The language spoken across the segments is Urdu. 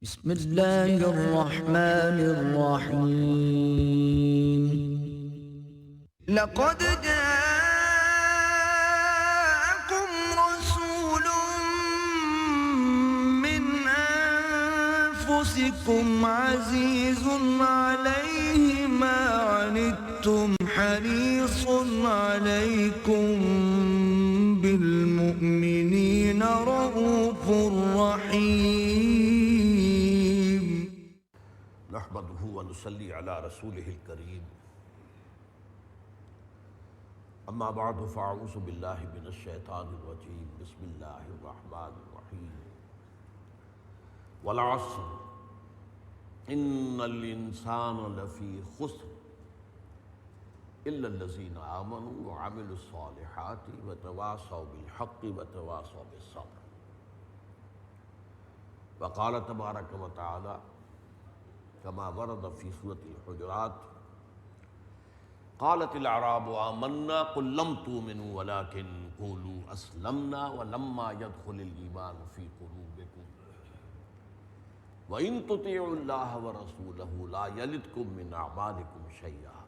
بسم اللہ الرحمن الرحیم لقد جاءكم رسول من أنفسكم عزيز عليه ما عنتم حريص عليكم بالمؤمنين رؤوف رحيم نحمده ونصلي على رسوله الكريم اما بعد فاعوذ بالله من الشيطان الرجيم بسم الله الرحمن الرحيم والعصر ان الانسان لفي خسر الا الذين آمنوا وعملوا الصالحات وتواصوا بالحق وتواصوا بالصبر وقال تبارك وتعالى كما ورد في سورة الحجرات قالت الأعراب آمنا قل لم تؤمنوا ولكن قولوا أسلمنا ولما يدخل الإيمان في قلوبكم وإن تطيعوا الله ورسوله لا يلدكم من أعمالكم شيئا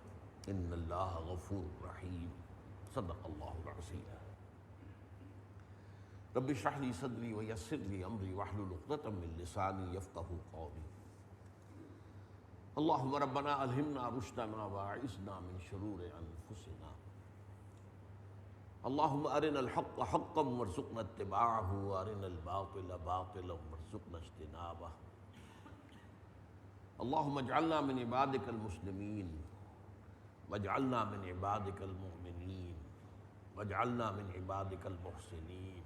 إن الله غفور رحيم صدق الله العظيم رب اشرح لي صدري ويسر لي أمري واحلل عقدة من لساني يفقهوا قولي اللهم ربنا الہمنا رشدنا واعصمنا من شرور انفسنا اللهم ارنا الحق حقا وارزقنا اتباعه وارنا الباطل باطلا وارزقنا اجتنابه اللهم اجعلنا من عبادك المسلمين واجعلنا من عبادك المؤمنين واجعلنا من عبادك المحسنين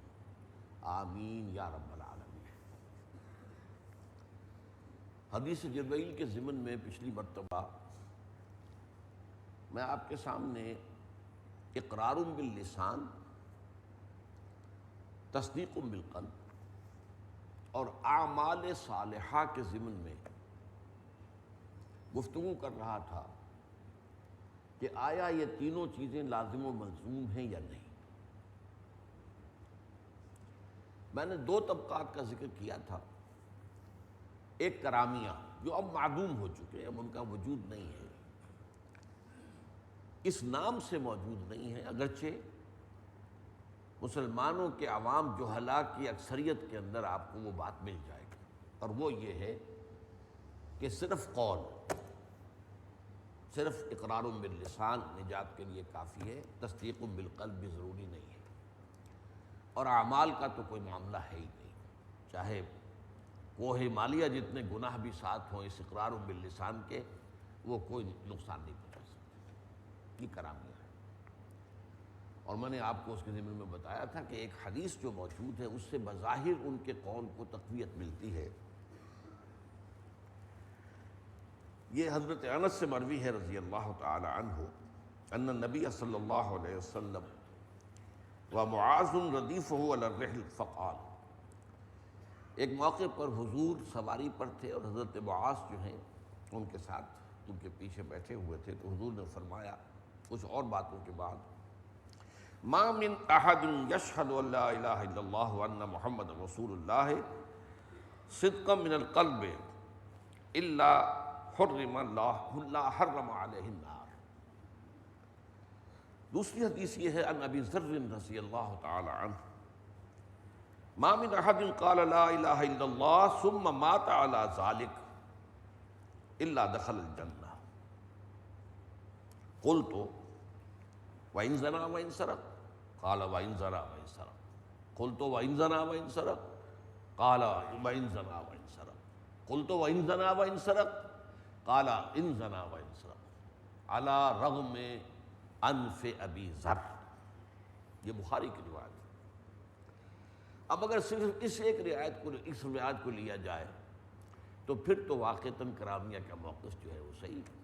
آمین یا رب العالمین۔ حدیث جبرائیل کے ضمن میں پچھلی مرتبہ میں آپ کے سامنے اقرار باللسان، تصدیق بالقلب اور اعمال صالحہ کے ضمن میں گفتگو کر رہا تھا کہ آیا یہ تینوں چیزیں لازم و ملزوم ہیں یا نہیں۔ میں نے دو طبقات کا ذکر کیا تھا، ایک کرامیہ جو اب معدوم ہو چکے ہیں، اب ان کا وجود نہیں ہے، اس نام سے موجود نہیں ہے، اگرچہ مسلمانوں کے عوام جہلاء کی اکثریت کے اندر آپ کو وہ بات مل جائے گی، اور وہ یہ ہے کہ صرف قول، صرف اقرار باللسان نجات کے لیے کافی ہے، تصدیق بالقلب بھی ضروری نہیں ہے، اور اعمال کا تو کوئی معاملہ ہے ہی نہیں، چاہے کوہ مالیہ جتنے گناہ بھی ساتھ ہوں اس اقرار باللسان کے، وہ کوئی نقصان نہیں پہنچا سکتے۔ یہ کرامیہ ہے، اور میں نے آپ کو اس کے ضمن میں بتایا تھا کہ ایک حدیث جو موجود ہے اس سے بظاہر ان کے قول کو تقویت ملتی ہے۔ یہ حضرت انس سے مروی ہے رضی اللہ تعالی عنہ ان النبی صلی اللہ علیہ وسلم ومعاذ ردیفہ علی الرحل فقال، ایک موقع پر حضور سواری پر تھے اور حضرت معاذ جو ہیں ان کے ساتھ ان کے پیچھے بیٹھے ہوئے تھے، تو حضور نے فرمایا کچھ اور باتوں کے بعد، ما من احد یشہد ان لا الہ الا اللہ وان محمد رسول اللہ صدقا من القلب الا حرم علیہ النار۔ دوسری حدیث یہ ہے ان ابی ذر رضی اللہ تعالی عنہ، ما من احد قال لا الہ الا اللہ ثم مات على ذلك الا دخل الجنہ۔ قلت وإن زنا وإن سرق قال وإن زنا وإن سرق قلت وإن زنا وإن سرق قال وإن زنا وإن سرق قلت وإن زنا وإن سرق قال إن زنا وإن سرق على رغم انف ابی ذر۔ یہ بخاری کی روایت ہے۔ اب اگر صرف اس روایت کو لیا جائے تو پھر تو واقعتاً کرامیہ کا موقف جو ہے وہ صحیح ہے،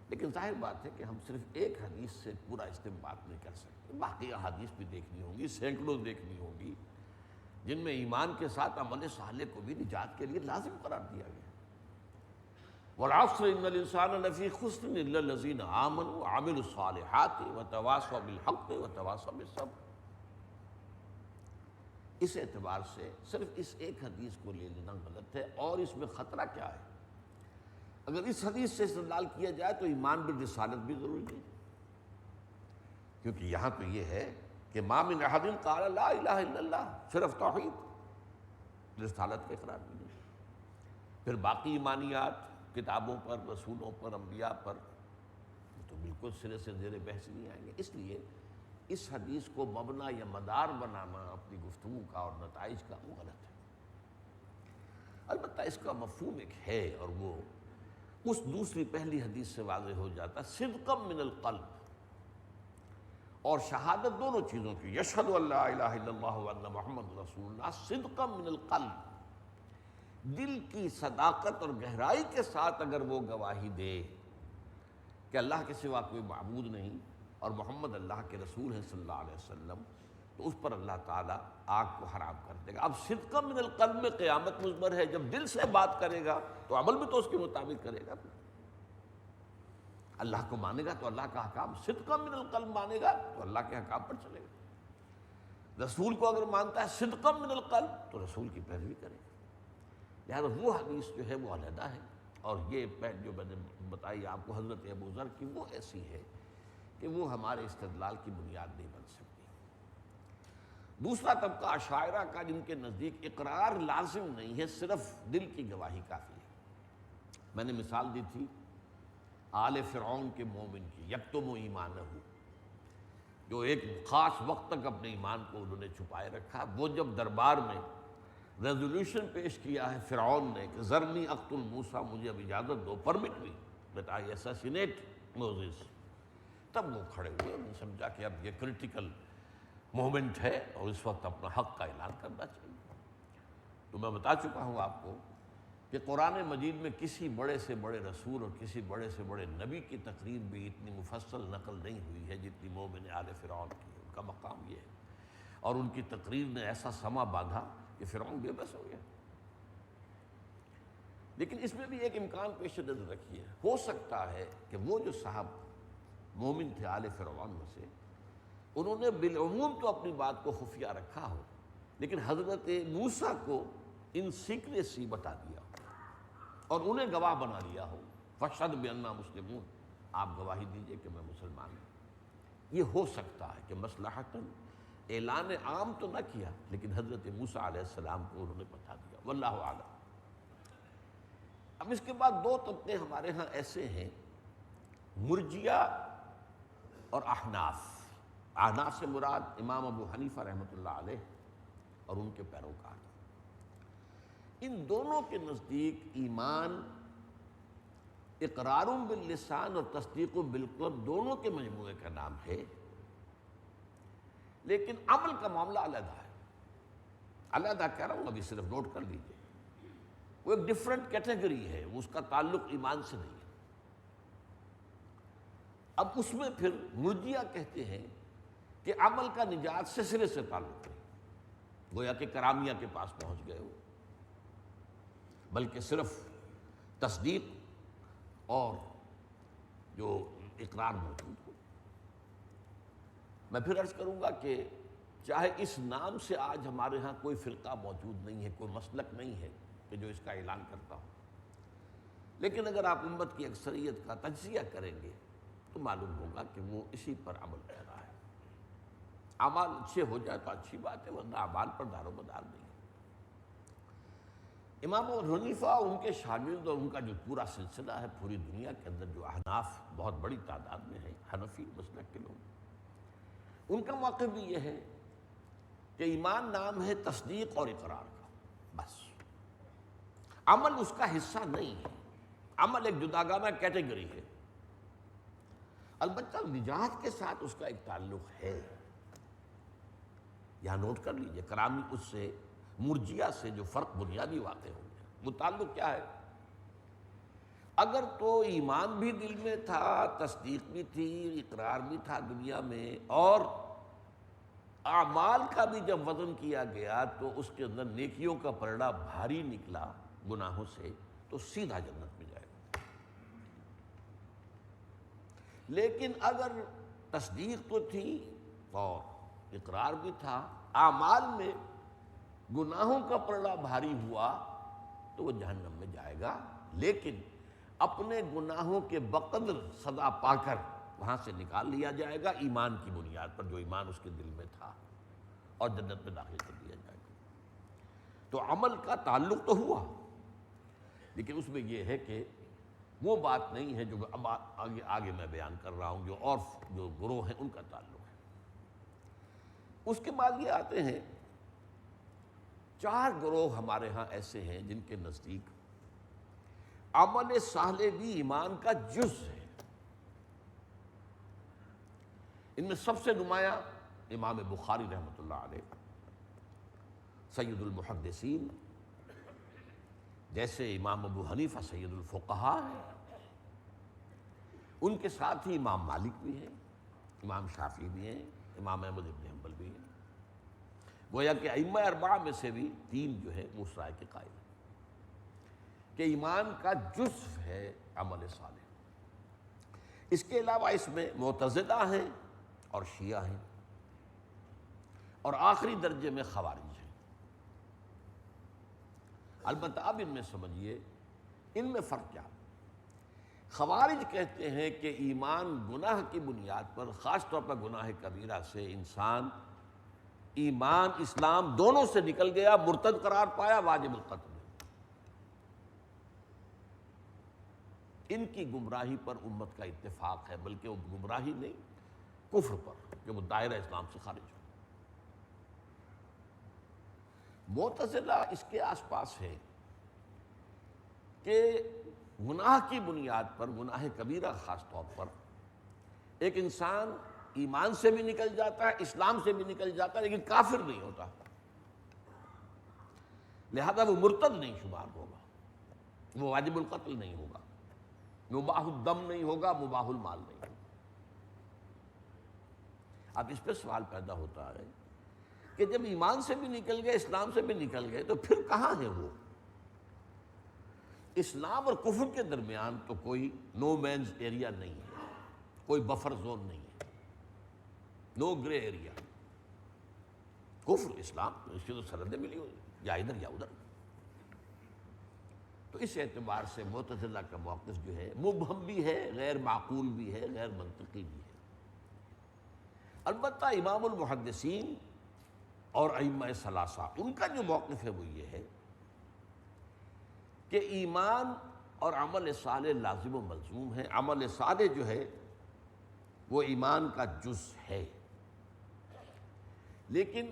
لیکن ظاہر بات ہے کہ ہم صرف ایک حدیث سے پورا استنباط نہیں کر سکتے، باقی احادیث بھی دیکھنی ہوں گی، سینکڑوں دیکھنی ہوں گی جن میں ایمان کے ساتھ عمل صالح کو بھی نجات کے لیے لازم قرار دیا گیا۔ والعصر ان الانسان لفی خسر الا الذین آمنوا وعملوا الصالحات وتواصوا بالحق وتواصوا بالصبر۔ اس اعتبار سے صرف اس ایک حدیث کو لے لینا غلط ہے۔ اور اس میں خطرہ کیا ہے؟ اگر اس حدیث سے استدلال کیا جائے تو ایمان بالرسالت بھی ضروری نہیں، کیونکہ یہاں تو یہ ہے کہ ما من احد قال لا الہ الا اللہ، صرف توحید، رسالت کا اقرار بھی نہیں۔ پھر باقی ایمانیات کتابوں پر، رسولوں پر، انبیاء پر تو بالکل سرے سے زیر بحث نہیں آئیں گے۔ اس لیے اس حدیث کو مبنا یا مدار بنانا اپنی گفتگو کا اور نتائج کا وہ غلط ہے۔ البتہ اس کا مفہوم ایک ہے، اور وہ اس دوسری پہلی حدیث سے واضح ہو جاتا، صدقا من القلب، اور شہادت دونوں چیزوں کی، یشہد ان لا الہ الا اللہ وان محمد رسول اللہ، صدقا من القلب، دل کی صداقت اور گہرائی کے ساتھ اگر وہ گواہی دے کہ اللہ کے سوا کوئی معبود نہیں اور محمد اللہ کے رسول ہیں صلی اللہ علیہ وسلم، تو اس پر اللہ تعالیٰ آگ کو حرام کر دے گا۔ اب صدقا من القلب میں قیامت مضمر ہے، جب دل سے بات کرے گا تو عمل بھی تو اس کے مطابق کرے گا۔ اللہ کو مانے گا تو اللہ کا حکام، صدقا من القلب مانے گا تو اللہ کے حکام پر چلے گا۔ رسول کو اگر مانتا ہے صدقا من القلب تو رسول کی پیروی کرے گا۔ لہذا وہ حدیث جو ہے وہ علیحدہ ہے، اور یہ جو میں نے بتائی آپ کو حضرت ابو ذر کی، وہ ایسی ہے کہ وہ ہمارے استدلال کی بنیاد نہیں بن سکتی۔ دوسرا طبقہ اشاعرہ کا، جن کے نزدیک اقرار لازم نہیں ہے، صرف دل کی گواہی کافی ہے۔ میں نے مثال دی تھی آل فرعون کے مومن کی، یکتم ایمانہ، جو ایک خاص وقت تک اپنے ایمان کو انہوں نے چھپائے رکھا۔ وہ جب دربار میں ریزولوشن پیش کیا ہے فرعون نے کہ ذرنی اقتل موسیٰ، مجھے اب اجازت دو، permit me that I assassinate موزیس، تب وہ کھڑے ہوئے، انہوں نے سمجھا کہ اب یہ کرٹیکل مومنٹ ہے اور اس وقت اپنا حق کا اعلان کرنا چاہیے۔ تو میں بتا چکا ہوں آپ کو کہ قرآن مجید میں کسی بڑے سے بڑے رسول اور کسی بڑے سے بڑے نبی کی تقریر بھی اتنی مفصل نقل نہیں ہوئی ہے جتنی مومن آل فرعون کی ہے۔ ان کا مقام یہ ہے، اور ان کی تقریر نے ایسا سما باندھا کہ فرعون بے بس ہو گیا۔ لیکن اس میں بھی ایک امکان پیش نظر رکھیے، ہو سکتا ہے کہ وہ جو صاحب مومن تھے آل فرعون میں سے، انہوں نے بالعموم تو اپنی بات کو خفیہ رکھا ہو، لیکن حضرت موسیٰ کو ان سیکریسی بتا دیا ہو اور انہیں گواہ بنا لیا ہو، فاشہد بأننا مسلمون، آپ گواہی دیجئے کہ میں مسلمان ہوں۔ یہ ہو سکتا ہے کہ مصلحتاً اعلان عام تو نہ کیا، لیکن حضرت موسیٰ علیہ السلام کو انہوں نے بتا دیا، واللہ اعلم۔ اب اس کے بعد دو طبقے ہمارے ہاں ایسے ہیں، مرجیہ اور احناف۔ احناف سے مراد امام ابو حنیفہ رحمۃ اللہ علیہ اور ان کے پیروکار۔ ان دونوں کے نزدیک ایمان اقرار باللسان اور تصدیق بالقلب دونوں کے مجموعے کا نام ہے، لیکن عمل کا معاملہ علیحدہ ہے۔ علیحدہ کہہ رہا ہوں، ابھی صرف نوٹ کر لیجیے، وہ ایک ڈیفرنٹ کیٹیگری ہے، اس کا تعلق ایمان سے نہیں ہے۔ اب اس میں پھر مرجیہ کہتے ہیں کہ عمل کا نجات سے سرے سے تعلق نہیں، گویا کہ کرامیہ کے پاس پہنچ گئے ہو، بلکہ صرف تصدیق اور جو اقرار موجود ہو۔ میں پھر عرض کروں گا کہ چاہے اس نام سے آج ہمارے ہاں کوئی فرقہ موجود نہیں ہے، کوئی مسلک نہیں ہے کہ جو اس کا اعلان کرتا ہو، لیکن اگر آپ امت کی اکثریت کا تجزیہ کریں گے تو معلوم ہوگا کہ وہ اسی پر عمل کر رہا ہے۔ اعمال اچھے ہو جائے تو اچھی بات ہے، ورنہ اعمال پر دار و مدار نہیں ہے۔ امام ابو حنیفہ، ان کے شاگرد اور ان کا جو پورا سلسلہ ہے پوری دنیا کے اندر، جو احناف بہت بڑی تعداد میں ہے، حنفی مسلک کے لوگ، ان کا موقف بھی یہ ہے کہ ایمان نام ہے تصدیق اور اقرار کا، بس عمل اس کا حصہ نہیں ہے۔ عمل ایک جداگانہ کیٹیگری ہے، البتہ نجات کے ساتھ اس کا ایک تعلق ہے۔ یہاں نوٹ کر لیجئے، کرامی اس سے مرجیہ سے جو فرق بنیادی واقع ہو گیا، وہ تعلق کیا ہے؟ اگر تو ایمان بھی دل میں تھا، تصدیق بھی تھی، اقرار بھی تھا دنیا میں، اور اعمال کا بھی جب وزن کیا گیا تو اس کے اندر نیکیوں کا پلڑا بھاری نکلا گناہوں سے، تو سیدھا جنت میں جائے گا۔ لیکن اگر تصدیق تو تھی اور اقرار بھی تھا، اعمال میں گناہوں کا پلڑا بھاری ہوا تو وہ جہنم میں جائے گا، لیکن اپنے گناہوں کے بقدر سزا پا کر وہاں سے نکال لیا جائے گا ایمان کی بنیاد پر، جو ایمان اس کے دل میں تھا، اور جنت میں داخل کر دیا جائے گا۔ تو عمل کا تعلق تو ہوا، لیکن اس میں یہ ہے کہ وہ بات نہیں ہے جو اب آگے میں بیان کر رہا ہوں، جو اور جو گروہ ہیں ان کا تعلق ہے۔ اس کے بعد یہ آتے ہیں 4 گروہ ہمارے ہاں ایسے ہیں جن کے نزدیک عمل صالح بھی ایمان کا جز ہے۔ ان میں سب سے نمایاں امام بخاری رحمۃ اللہ علیہ، سید المحدثین، جیسے امام ابو حنیفہ سید الفقہاء ہیں، ان کے ساتھ ہی امام مالک بھی ہیں، امام شافعی بھی ہیں، امام احمد بن حنبل بھی ہیں۔ گویا کہ ائمہ اربعہ میں سے بھی 3 جو ہے وہ اس رائے کے قائل ہیں کہ ایمان کا جزو ہے عمل صالح۔ اس کے علاوہ اس میں معتزلہ ہیں اور شیعہ ہیں، اور آخری درجے میں خوارج ہیں۔ البتہ اب ان میں سمجھیے ان میں فرق کیا؟ خوارج کہتے ہیں کہ ایمان گناہ کی بنیاد پر، خاص طور پر گناہ کبیرہ سے انسان ایمان اسلام دونوں سے نکل گیا، مرتد قرار پایا، واجب القتل۔ ان کی گمراہی پر امت کا اتفاق ہے، بلکہ وہ گمراہی نہیں، کفر پر، کہ وہ دائرہ اسلام سے خارج ہو۔ معتزلہ اس کے آس پاس ہے کہ گناہ کی بنیاد پر، گناہ کبیرہ خاص طور پر، ایک انسان ایمان سے بھی نکل جاتا ہے، اسلام سے بھی نکل جاتا ہے، لیکن کافر نہیں ہوتا، لہذا وہ مرتد نہیں شمار ہوگا، وہ واجب القتل نہیں ہوگا، مباح الدم نہیں ہوگا، مباح المال نہیں ہوگا۔ اب اس پہ سوال پیدا ہوتا ہے کہ جب ایمان سے بھی نکل گئے، اسلام سے بھی نکل گئے، تو پھر کہاں ہے وہ؟ اسلام اور کفر کے درمیان تو کوئی نو مینز ایریا نہیں ہے، کوئی بفر زون نہیں ہے، نو گرے ایریا۔ کفر اسلام اس کی تو سرحدیں ملی ہوئی، یا ادھر یا ادھر۔ تو اس اعتبار سے معتزلہ کا موقف جو ہے مبہم بھی ہے، غیر معقول بھی ہے، غیر منطقی بھی ہے۔ البتہ امام المحدثین اور ائمہ ثلاثہ، ان کا جو موقف ہے وہ یہ ہے کہ ایمان اور عمل صالح لازم و ملزوم ہے۔ عمل صالح جو ہے وہ ایمان کا جز ہے، لیکن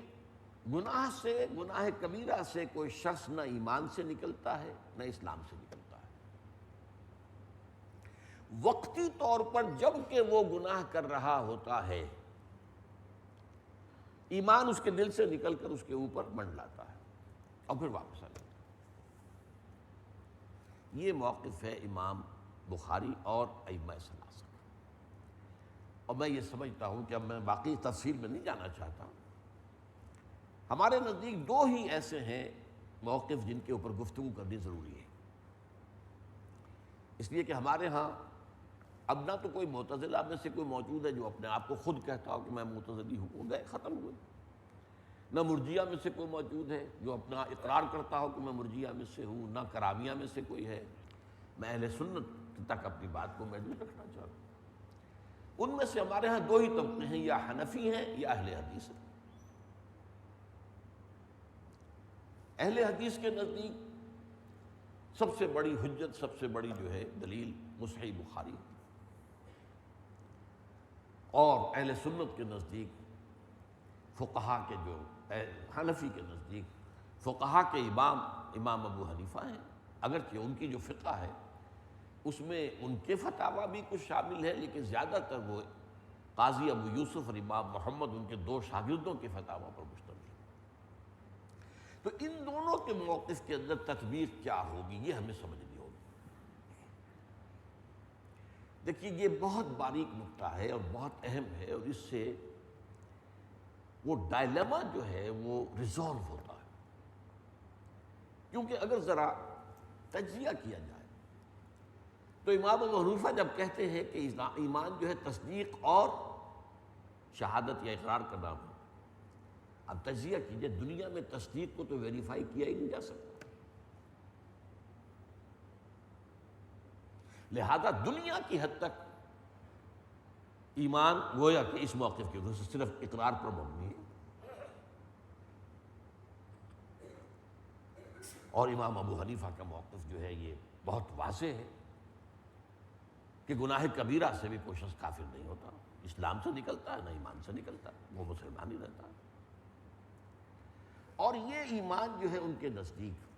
گناہ سے، گناہ کبیرہ سے کوئی شخص نہ ایمان سے نکلتا ہے نہ اسلام سے نکلتا ہے۔ وقتی طور پر جب کہ وہ گناہ کر رہا ہوتا ہے، ایمان اس کے دل سے نکل کر اس کے اوپر منڈلاتا ہے اور پھر واپس آ جاتا ہے۔ یہ موقف ہے امام بخاری اور ائمہ ثلاثہ کا، اور میں یہ سمجھتا ہوں کہ اب میں باقی تفصیل میں نہیں جانا چاہتا۔ ہمارے نزدیک 2 ہی ایسے ہیں موقف جن کے اوپر گفتگو کرنی ضروری ہے، اس لیے کہ ہمارے ہاں اب نہ تو کوئی معتزلہ میں سے کوئی موجود ہے جو اپنے آپ کو خود کہتا ہو کہ میں معتزلی ہوں، وہ گئے، ختم ہوئے، نہ مرجیہ میں سے کوئی موجود ہے جو اپنا اقرار کرتا ہو کہ میں مرجیہ میں سے ہوں، نہ کرامیہ میں سے کوئی ہے۔ میں اہل سنت تک اپنی بات کو محدود رکھنا چاہتا ہوں۔ ان میں سے ہمارے ہاں 2 ہی طبقے ہیں، یا حنفی ہیں یا اہل حدیث ہیں۔ اہل حدیث کے نزدیک سب سے بڑی حجت، سب سے بڑی جو ہے دلیل صحیح بخاری، اور اہل سنت کے نزدیک فقہا کے، جو حنفی کے نزدیک فقہا کے امام ابو حنیفہ ہیں، اگرچہ ان کی جو فقہ ہے اس میں ان کے فتاویٰ بھی کچھ شامل ہے، لیکن زیادہ تر وہ قاضی ابو یوسف اور امام محمد، ان کے 2 شاگردوں کے فتاویٰ پر مشتمل ہے۔ تو ان دونوں کے موقف کے اندر تطبیق کیا ہوگی یہ ہمیں سمجھنی ہوگی۔ دیکھیے یہ بہت باریک نکتہ ہے اور بہت اہم ہے، اور اس سے وہ ڈائلیما جو ہے وہ ریزالو ہوتا ہے، کیونکہ اگر ذرا تجزیہ کیا جائے تو امام ابو حنیفہ جب کہتے ہیں کہ ایمان جو ہے تصدیق اور شہادت یا اقرار کرنا، اب تجزیہ کیجئے، دنیا میں تصدیق کو تو ویریفائی کیا ہی نہیں جا سکتا، لہذا دنیا کی حد تک ایمان گویا کہ اس موقف کی وجہ سے صرف اقرار پر مبنی ہے۔ اور امام ابو حنیفہ کا موقف جو ہے یہ بہت واضح ہے کہ گناہ کبیرہ سے بھی کوئی شخص کافر نہیں ہوتا، اسلام سے نکلتا ہے نہ ایمان سے نکلتا، وہ مسلمان ہی رہتا ہے۔ اور یہ ایمان جو ہے ان کے نزدیک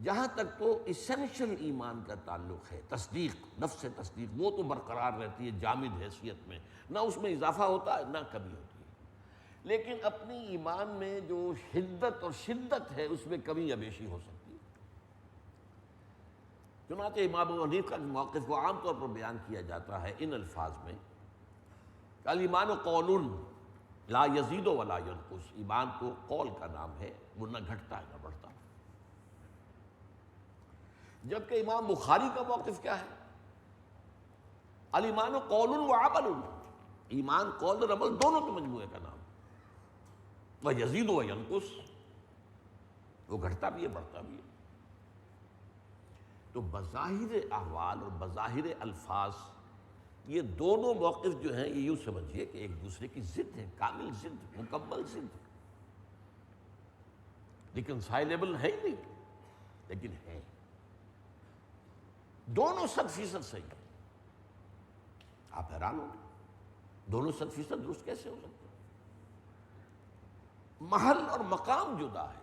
جہاں تک تو اسینشل ایمان کا تعلق ہے، تصدیق، نفس تصدیق، وہ تو برقرار رہتی ہے جامد حیثیت میں، نہ اس میں اضافہ ہوتا ہے نہ کمی ہوتی ہے، لیکن اپنی ایمان میں جو حدت اور شدت ہے اس میں کمی یا بیشی ہو سکتی ہے۔ چنانچہ امام ابو حنیفہ کے موقف کو عام طور پر بیان کیا جاتا ہے ان الفاظ میں، الایمان قول لا یزید ولا ینقص، ایمان تو قول کا نام ہے، وہ نہ گھٹتا ہے نہ بڑھتا۔ جبکہ امام بخاری کا موقف کیا ہے؟ الایمان قول و عمل، ایمان قول اور عمل دونوں کے مجموعے کا نام، وہ یزید و ینقص، وہ گھٹتا بھی ہے بڑھتا بھی ہے۔ تو بظاہر احوال اور بظاہر الفاظ یہ دونوں موقف جو ہیں یہ یوں سمجھیے کہ ایک دوسرے کی ضد ہے، کامل ضد، مکمل ضد، ریکنسائلیبل ہے ہی نہیں، لیکن ہے، دونوں 100% صحیح ہے۔ آپ حیران ہوں گے دونوں 100% درست کیسے ہو سکتے ہیں؟ محل اور مقام جدا ہے۔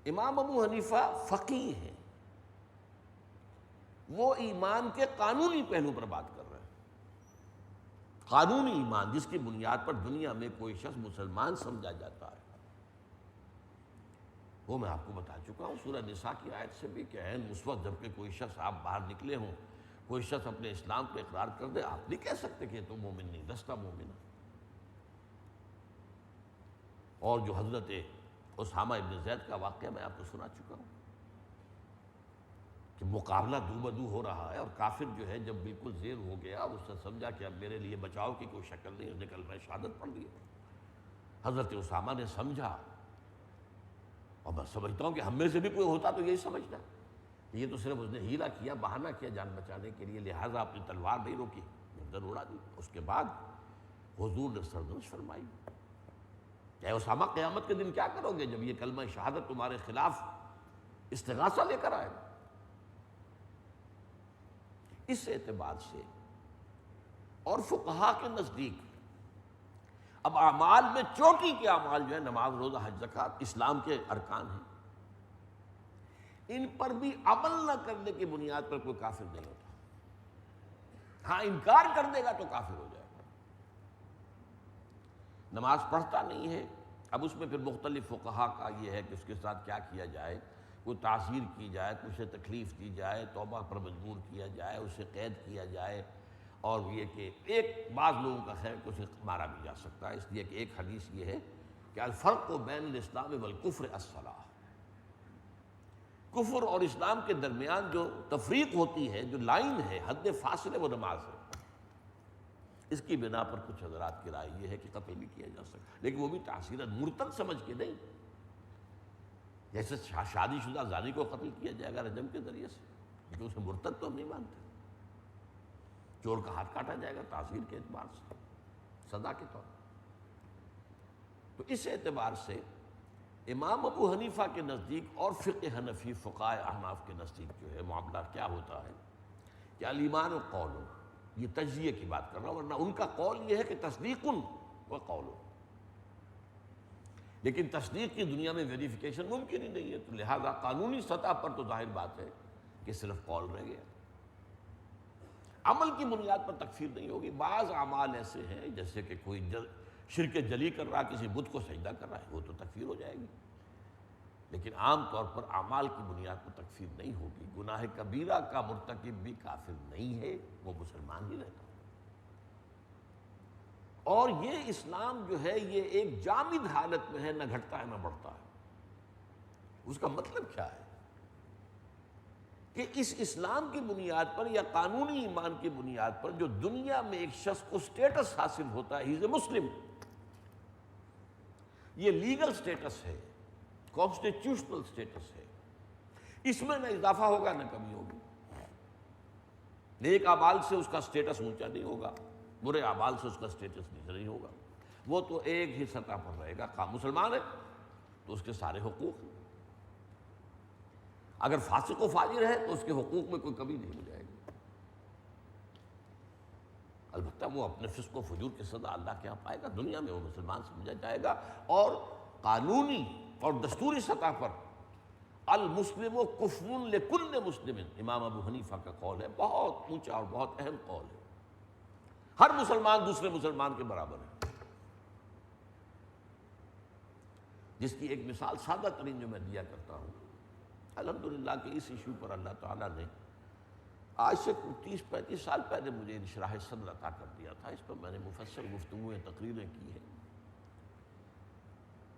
امام ابو حنیفہ فقیہ ہیں، وہ ایمان کے قانونی پہلو پر بات کر رہے ہیں، قانونی ایمان جس کی بنیاد پر دنیا میں کوئی شخص مسلمان سمجھا جاتا ہے، وہ میں آپ کو بتا چکا ہوں سورہ نساء کی آیت سے بھی کہ عین اس وقت جب کہ کوئی شخص آپ باہر نکلے ہوں، کوئی شخص اپنے اسلام پہ اقرار کر دے، آپ نہیں کہہ سکتے کہ یہ تو مومن نہیں، دستہ مومن ہے۔ اور جو حضرت اسامہ ابن زید کا واقعہ میں آپ کو سنا چکا ہوں کہ مقابلہ دو بدو ہو رہا ہے، اور کافر جو ہے جب بالکل زیر ہو گیا، اس نے سمجھا کہ اب میرے لیے بچاؤ کی کوئی شکل نہیں، اس نے کلمہ شہادت پڑھ لیا۔ حضرت اسامہ نے سمجھا، اور میں سمجھتا ہوں کہ ہم میں سے بھی کوئی ہوتا تو یہی سمجھتا، یہ تو صرف اس نے ہیلا کیا، بہانہ کیا جان بچانے کے لیے، لہٰذا اپنی تلوار نہیں روکی، گردن اڑا دی۔ اس کے بعد حضور نے سرزنش فرمائی، اے اسامہ قیامت کے دن کیا کرو گے جب یہ کلمہ شہادت تمہارے خلاف استغاثہ لے کر آئے؟ اس اعتبار سے اور فقہا کے نزدیک اب اعمال میں چوٹی کے اعمال جو ہے نماز، روزہ، حج، زکوٰۃ، اسلام کے ارکان ہیں، ان پر بھی عمل نہ کرنے کی بنیاد پر کوئی کافر نہیں ہوتا۔ ہاں انکار کر دے گا تو کافر ہو جائے گا۔ نماز پڑھتا نہیں ہے، اب اس میں پھر مختلف فقہا کا یہ ہے کہ اس کے ساتھ کیا کیا جائے، کوئی تعزیر کی جائے، اسے تکلیف دی جائے، توبہ پر مجبور کیا جائے، اسے قید کیا جائے، اور یہ کہ ایک بعض لوگوں کا خیر کہ اسے مارا بھی جا سکتا ہے، اس لیے کہ ایک حدیث یہ ہے کہ الفرق بین الاسلام والکفر الصلاۃ، کفر اور اسلام کے درمیان جو تفریق ہوتی ہے، جو لائن ہے، حد فاصلے، وہ نماز ہے۔ اس کی بنا پر کچھ حضرات کی رائے یہ ہے کہ قتل بھی کیا جا سکتا، لیکن وہ بھی تعصیرا مرتد سمجھ کے نہیں، جیسے شادی شدہ زانی کو قتل کیا جائے گا رجم کے ذریعے سے، کیونکہ اسے مرتد تو ہم نہیں مانتے۔ چور کا ہاتھ کاٹا جائے گا تعزیر کے اعتبار سے، سزا کے طور پر۔ تو اس اعتبار سے امام ابو حنیفہ کے نزدیک اور فقہ حنفی، فقہائے احناف کے نزدیک جو ہے معاملہ کیا ہوتا ہے کہ الایمان قول، یہ تجزیے کی بات کر رہا ہوں، ورنہ ان کا قول یہ ہے کہ تصدیق و قول، لیکن تصدیق کی دنیا میں ویریفیکیشن ممکن ہی نہیں ہے، تو لہذا قانونی سطح پر تو ظاہر بات ہے کہ صرف قول رہ گیا، عمل کی بنیاد پر تکفیر نہیں ہوگی۔ بعض اعمال ایسے ہیں جیسے کہ کوئی شرک جلی کر رہا، کسی بت کو سجدہ کر رہا ہے، وہ تو تکفیر ہو جائے گی، لیکن عام طور پر اعمال کی بنیاد پر تکفیر نہیں ہوگی۔ گناہ کبیرہ کا مرتکب بھی کافر نہیں ہے، وہ مسلمان ہی رہتا۔ اور یہ اسلام جو ہے یہ ایک جامد حالت میں ہے، نہ گھٹتا ہے نہ بڑھتا ہے۔ اس کا مطلب کیا ہے کہ اس اسلام کی بنیاد پر یا قانونی ایمان کی بنیاد پر جو دنیا میں ایک شخص کو سٹیٹس حاصل ہوتا ہے، ہی از اے مسلم، یہ لیگل سٹیٹس ہے، کانسٹیٹیوشنل سٹیٹس ہے، اس میں نہ اضافہ ہوگا نہ کمی ہوگی۔ نیک اعمال سے اس کا سٹیٹس اونچا نہیں ہوگا، برے اعمال سے اس کا سٹیٹس نیچا نہیں ہوگا، وہ تو ایک ہی سطح پر رہے گا۔ مسلمان ہے تو اس کے سارے حقوق ہیں، اگر فاسق و فاجر ہے تو اس کے حقوق میں کوئی کمی نہیں ہو جائے گی۔ البتہ وہ اپنے فسق و فجور کی سزا اللہ کے ہاں پائے گا، دنیا میں وہ مسلمان سمجھا جائے گا، اور قانونی اور دستوری سطح پر المسلم کفر لکل مسلم، امام ابو حنیفہ کا قول ہے، بہت اونچا اور بہت اہم قول ہے۔ ہر مسلمان دوسرے مسلمان کے برابر ہے۔ جس کی ایک مثال سادہ ترین جو میں دیا کرتا ہوں، الحمدللہ کہ اس ایشو پر اللہ تعالیٰ نے آج سے 30-35 سال پہلے مجھے انشراح صدر عطا کر دیا تھا، اس پر میں نے مفصل گفتگویں تقریریں کی ہیں،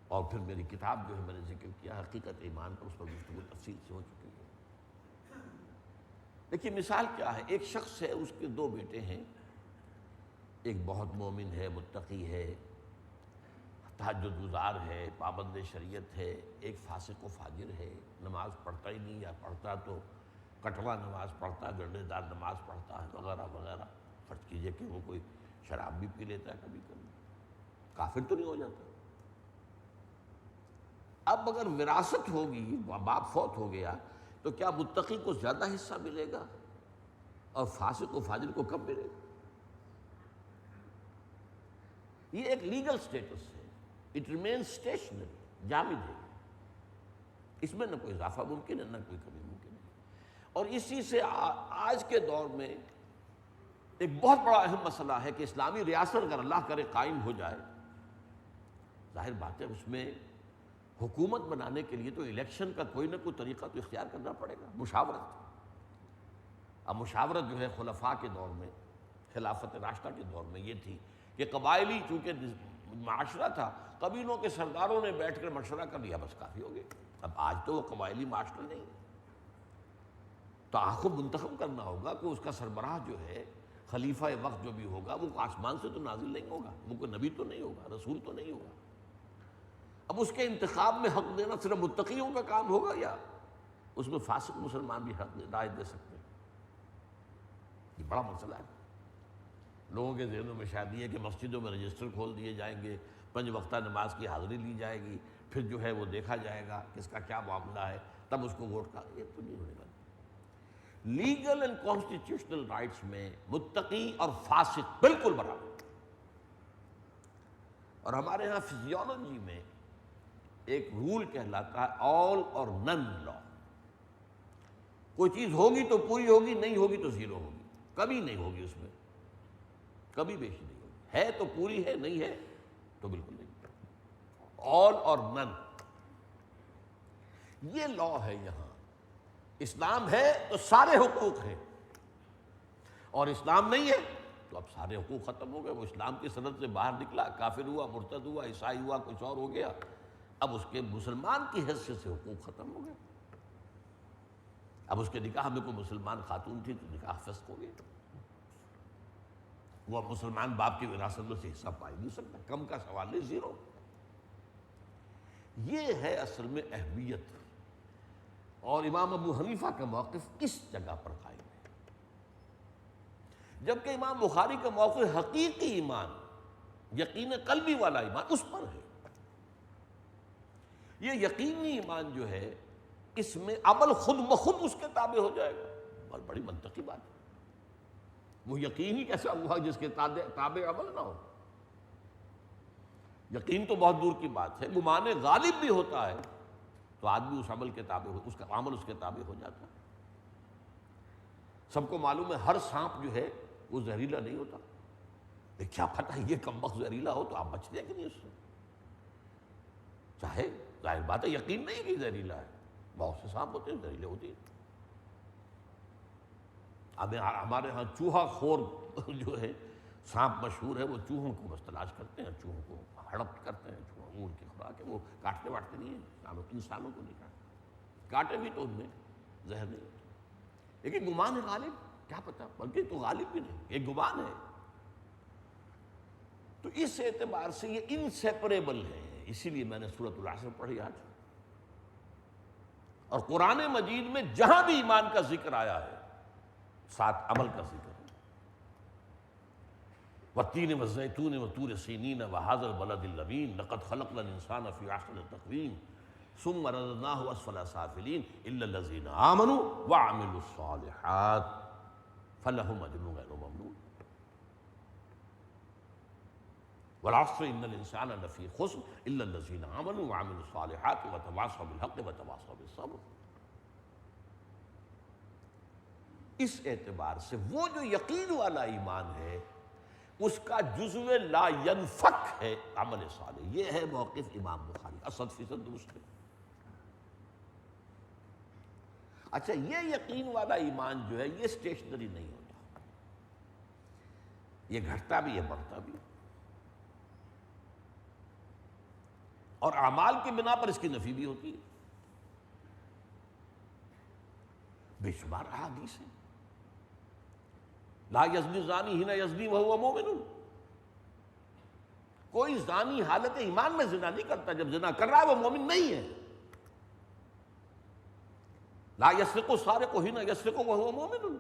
اور پھر میری کتاب جو ہے میں نے ذکر کیا حقیقت ایمان پر، اس پر گفتگو تفصیل سے ہو چکی ہے۔ دیکھیے مثال کیا ہے، ایک شخص ہے، اس کے 2 بیٹے ہیں، ایک بہت مومن ہے، متقی ہے، تہجد گزار ہے، پابند شریعت ہے، ایک فاسق و فاجر ہے، نماز پڑھتا ہی نہیں، یا پڑھتا تو کٹوا نماز پڑھتا، گردے دار نماز پڑھتا ہے وغیرہ وغیرہ۔ فرض کیجئے کہ وہ کوئی شراب بھی پی لیتا ہے کبھی کبھی، کافر تو نہیں ہو جاتا۔ اب اگر وراثت ہوگی، باپ فوت ہو گیا، تو کیا متقی کو زیادہ حصہ ملے گا اور فاسق و فاجر کو کم ملے گا؟ یہ ایک لیگل سٹیٹس ہے، اٹ ریمینز اسٹیشنری، جامد ہے، اس میں نہ کوئی اضافہ ممکن ہے نہ کوئی کمی ممکن ہے۔ اور اسی سے آج کے دور میں ایک بہت بڑا اہم مسئلہ ہے کہ اسلامی ریاست اگر اللہ کرے قائم ہو جائے، ظاہر بات ہے اس میں حکومت بنانے کے لیے تو الیکشن کا کوئی نہ کوئی طریقہ تو اختیار کرنا پڑے گا، مشاورت۔ اب مشاورت جو ہے خلفاء کے دور میں، خلافت راشدہ کے دور میں یہ تھی کہ قبائلی چونکہ معاشرہ تھا، قبیلوں کے سرداروں نے بیٹھ کر مشورہ کر لیا، بس کافی ہو گیا۔ اب آج تو وہ قبائلی معاشرہ نہیں، تو آخر منتخب کرنا ہوگا کہ اس کا سربراہ جو ہے، خلیفہ وقت جو بھی ہوگا، وہ آسمان سے تو نازل نہیں ہوگا، وہ کوئی نبی تو نہیں ہوگا، رسول تو نہیں ہوگا۔ اب اس کے انتخاب میں حق دینا صرف متقیوں کا کام ہوگا، یا اس میں فاسق مسلمان بھی حق رائے دے سکتے ہیں؟ یہ بڑا مسئلہ ہے۔ لوگوں کے ذہنوں میں شاید یہ ہے کہ مسجدوں میں رجسٹر کھول دیے جائیں گے، 5 وقتہ نماز کی حاضری لی جائے گی، پھر جو ہے وہ دیکھا جائے گا کس کا کیا معاملہ ہے، تب اس کو ووٹ کا، یہ تو نہیں ہونے والا۔ لیگل اینڈ کانسٹیٹیوشنل رائٹس میں متقی اور فاسق بالکل برابر۔ اور ہمارے ہاں فزیولوجی میں ایک رول کہلاتا ہے آل اور نن لا۔ کوئی چیز ہوگی تو پوری ہوگی، نہیں ہوگی تو زیرو ہوگی، کبھی نہیں ہوگی، اس میں کبھی بیشی نہیں ہوگی، ہے تو پوری ہے، نہیں ہے تو بالکل نہیں۔ آل اور نن، یہ لا ہے یہاں۔ اسلام ہے تو سارے حقوق ہیں، اور اسلام نہیں ہے تو اب سارے حقوق ختم ہو گئے۔ وہ اسلام کی سند سے باہر نکلا، کافر ہوا، مرتد ہوا، عیسائی ہوا، کچھ اور ہو گیا، اب اس کے مسلمان کی حیثیت سے حقوق ختم ہو گئے۔ اب اس کے نکاح میں کوئی مسلمان خاتون تھی تو نکاح فسخ ہو گیا، وہ اب مسلمان باپ کی وراثت میں سے حصہ پا ہی نہیں سکتا، کم کا سوال نہیں، زیرو۔ یہ ہے اصل میں اہمیت، اور امام ابو حنیفہ کا موقف اس جگہ پر قائم ہے، جبکہ امام بخاری کا موقف حقیقی ایمان، یقین قلبی والا ایمان اس پر ہے۔ یہ یقینی ایمان جو ہے، اس میں عمل خود بخود اس کے تابع ہو جائے گا، بہت بڑی منطقی بات ہے۔ وہ یقین ہی کیسا ہوا جس کے تابع عمل نہ ہو؟ یقین تو بہت دور کی بات ہے، گمان غالب بھی ہوتا ہے تو آدمی اس عمل کے تابع ہو، اس کا عمل اس کے تابع ہو جاتا ہے۔ سب کو معلوم ہے ہر سانپ جو ہے وہ زہریلا نہیں ہوتا، لیکن کیا پتہ یہ کمبخت زہریلا ہو تو آپ بچ جائیں کہ نہیں اس سے؟ چاہے ظاہر بات ہے یقین نہیں کہ زہریلا ہے، بہت سے سانپ ہوتے ہیں زہریلے ہوتے ہیں۔ ہمارے ہاں چوہا خور جو ہے سانپ مشہور ہے، وہ چوہوں کو بس تلاش کرتے ہیں، چوہوں کو ہڑپ کرتے ہیں، چوہوں ان کی خوراک ہے، وہ کاٹتے واٹتے نہیں ہیں، انسانوں کو نہیں کاٹتے، کاٹے بھی تو ان میں زہر نہیں ہوتا، لیکن گمان ہے غالب، کیا پتہ، بلکہ تو غالب بھی نہیں، ایک گمان ہے۔ تو اس اعتبار سے یہ انسیپریبل ہے، اسی لیے میں نے سورۃ العصر پڑھی آج. اور قرآن مجید میں جہاں بھی ایمان کا ذکر آیا ہے ساتھ عمل کا ذکر ہے. والتین والزیتون وطور سینین وہذا البلد الامین لقد خلقنا الانسان فی احسن تقویم ثم رددناہ اسفل سافلین الا الذین آمنوا وعملوا الصالحات فلہم اجر غیر ممنون. والعصر ان الانسان لفی خسر الا الذین آمنوا وعملوا الصالحات وتواصوا بالحق وتواصوا بالصبر. اس اعتبار سے وہ جو یقین والا ایمان ہے اس کا جزو لا ینفک ہے عمل صالح. یہ ہے موقف امام بخاری 80% درست ہے. اچھا یہ یقین والا ایمان جو ہے یہ اسٹیشنری نہیں ہوتا، یہ گھٹتا بھی ہے بڑھتا بھی. اور اعمال کی بنا پر اس کی نفی بھی ہوتی ہے. بے شمار احادیث ہیں. لا یزنی زانی حین یزنی وہو مومن. کوئی زانی حالت ایمان میں زنا نہیں کرتا، جب زنا کر رہا ہے وہ مومن نہیں ہے. لا یسرق السارق حین یسرق وہو مومن.